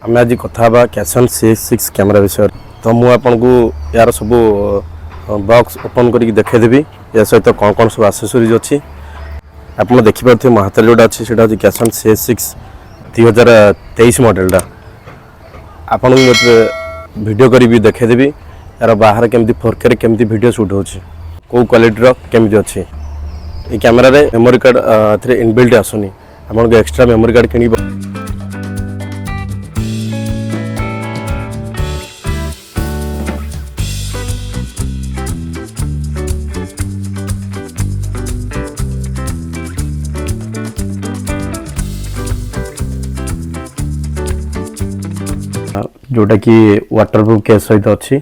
आम आज कथा कैसन C6 कैमेरा विषय तो मुझे आपन को यार सब बॉक्स ओपन करके देखेदेवी या सहित कौन कौन सब आसेसरीज अच्छी आप देखिपे मो हाथ जोटा अच्छी से कैसन C6 2023 मॉडलटा आपन वीडियो करी देखेदेवी यार बाहर केमती 4K केमती वीडियो शूट होची को क्वालिटी केमती अच्छी ये कैमेरा रे मेमोरी कार्ड इनबिल्ट आसुनी आपन को एक्स्ट्रा मेमोरी कार्ड किनी जोटा कि वाटरप्रूफ केस सहित अच्छी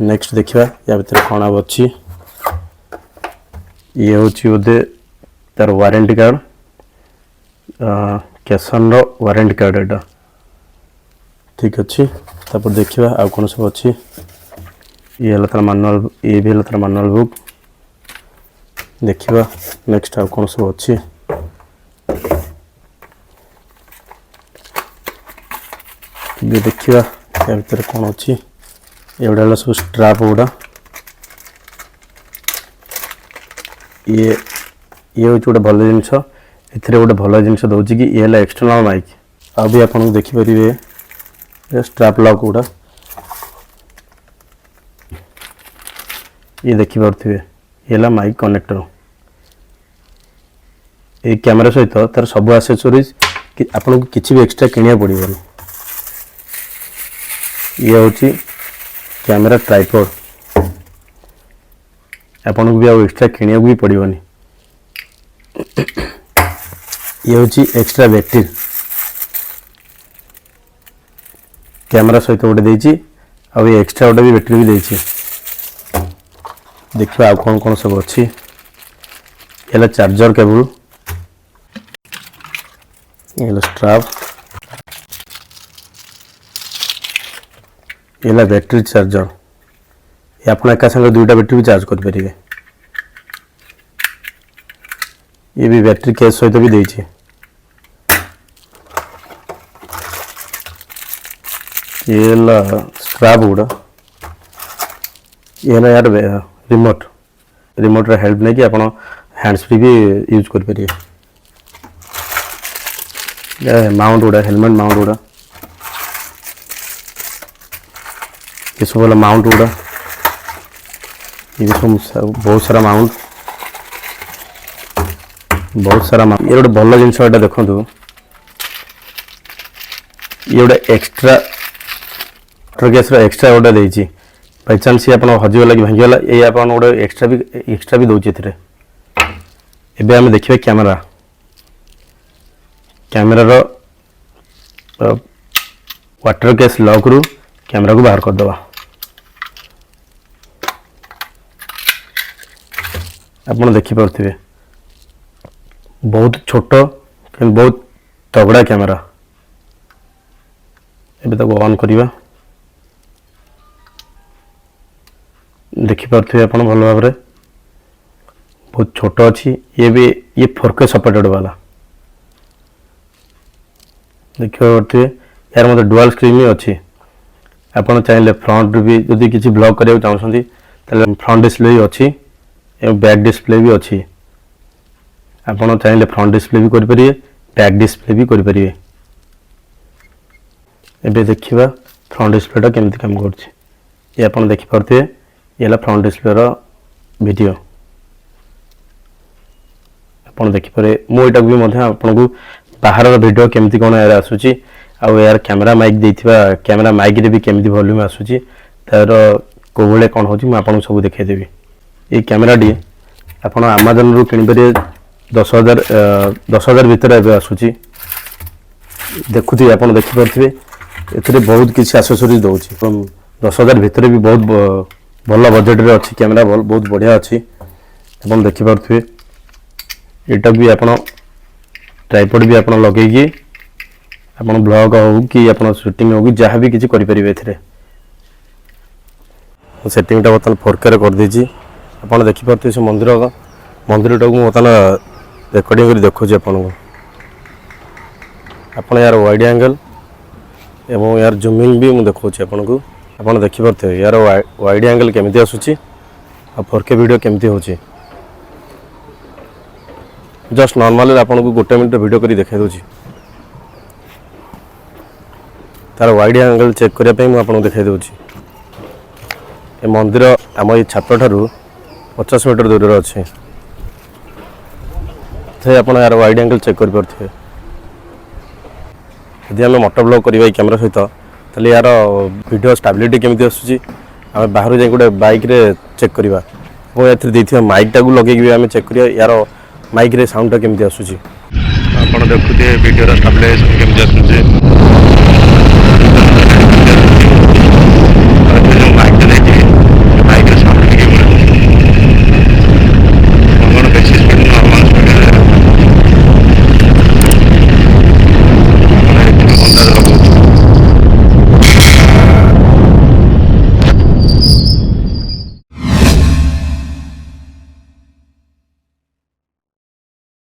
नेक्स्ट देखा या भर कौन अब अच्छी ये हूँ बोधे तार वारंटी कार्ड कैसन वारंटी कार्ड एटा ठीक अच्छी तापर देखा आ कौन सब अच्छी ये है तार मैनुअल ये भी है तार मैनुअल बुक देखा नेक्स्ट आ कौन सब अच्छी ये देखा या भर कौन अच्छी ये गुड़ा सब स्ट्राप गुड़ा ये हूँ गोटे भल जिनस ए गोटे भल जिनस दूसरी कि ये है एक्सटर्नल माइक आ भी आप देखिपारे स्ट्राप लॉक गुड़ा ये देखिपे ये है माइक कनेक्टर ये कैमेरा सहित तार सब एक्सेसरीज आपको किसी भी एक्सट्रा किनिया पड़ोनी ये हूँ कैमेरा ट्राइपॉड आपन को भी आउ एक्स्ट्रा किनिया भी पड़ोनी ये हूँ एक्स्ट्रा बैटरी कैमेरा सहित गोटे देछि आ ये एक्स्ट्रा गोटे भी बैटरी भी देछि देखिए आ कौन कौन सब अच्छी ये चार्जर केबल ये स्ट्राप ये बैटरी चार्जर ये आप एका संगे दुईटा बैटरी भी चार्ज करेंगे ये भी बैटरी केस सहित भी देछि ये स्ट्राप गुड़ा ये है यार रिमोट हेल्प नहीं कि आप हैंड्स फ्री भी यूज करेंगे माउंट गुड़ा हेलमेट माउंट गुड़ा ये सब वाला माउंट गुड़ा ये सब बहुत सारा माउंट ये गोटे भल जिनस यहाँ देखु ये गोटे एक्स्ट्रा गैस एक्स्ट्रा गोटे देछि बाई चान्स ये आप हजिगला कि भांगीगला ये आप गोटे एक्स्ट्रा भी दूसरी एवं आम देखिए कैमेरार वाटर केस लॉक रु कैमेरा को बाहर करदे आप देखिपे बहुत छोट कि बहुत तगड़ा कैमेरा एबे तक ऑन करिवा देखिपे आप भल भाव बहुत छोट अच्छी ये भी ये 4K सपोर्टेड वाला देखिए यार मतलब डुअल स्क्रीन भी अच्छी आपड़ चाहिए फ्रंट भी जदि किसी ब्लॉग करने चाहते फ्रंट डिस्प्ले भी अच्छी एवं बैक डिस्प्ले भी अच्छी आपड़ चाहिए फ्रंट डिस्प्ले भी करेंगे बैक डिस्प्ले भी करेंगे एबे देखिए फ्रंट डिस्प्लेटा केमती काम कर आप देखिपे ये फ्रंट डिस्प्ले वीडियो आप देखिपे मुझे भी आपन को बाहर वीडियो केमती कौन यार आसूची आउ यार कैमेरा माइक देथिबा कैमेरा माइक रे भी केमती वॉल्यूम आसूची तार को भले कौन होची मैं आपन सब देखेदेवी ये कैमेरा डी आपन अमेजन रु किनि परिए 10,000 भीतर एबे आसूची देखुथि आपन देखि परथिबे एथरे बहुत किछि एक्सेसरीज दउची 10,000 भीतर भी बहुत भल बजेट रे अछि कैमेरा बहुत बढ़िया अछि आपन देखि परथिबे एटा भी आपन ट्राइपॉड भी आपन लगेगी आपन ब्लॉग हो कि आपन शूटिंग हो कि जहाँ भी किसी करेंगे सेटिंग टा बर्तमान 4K कर देछि आपन देखिपरते से मंदिर को बर्तमान रेकर्डिंग कर देखुछि आपन यार वाइड एंगल एवं यार जूमिंग भी मुझे देखा आपको आपड़ देखिपे यार वाइड एंगल केमी आसूँ आ 4K वीडियो केमती हो जस्ट नॉर्मल आपको गोटे मिनट वीडियो करी देखा दूँ तार वाइड एंगल चेक करने मुझे देखा दूँ ए मंदिर आम ये छात ठारू 50 मीटर दूर अच्छे आप यार वाइड एंगल चेक करें यदि आम मोटो ब्लॉग करवा कैमेरा सहित ताले यार वीडियो स्टेबिलिटी केमती आसूँ आम बाहर जाए गोटे बाइक रे चेक करवा और माइक टाक लगे आम चेक करिया यार माइक रे साउंड केमती आसूँ आप देखुए वीडियो स्टेबिलाइजेशन केमती आसूँ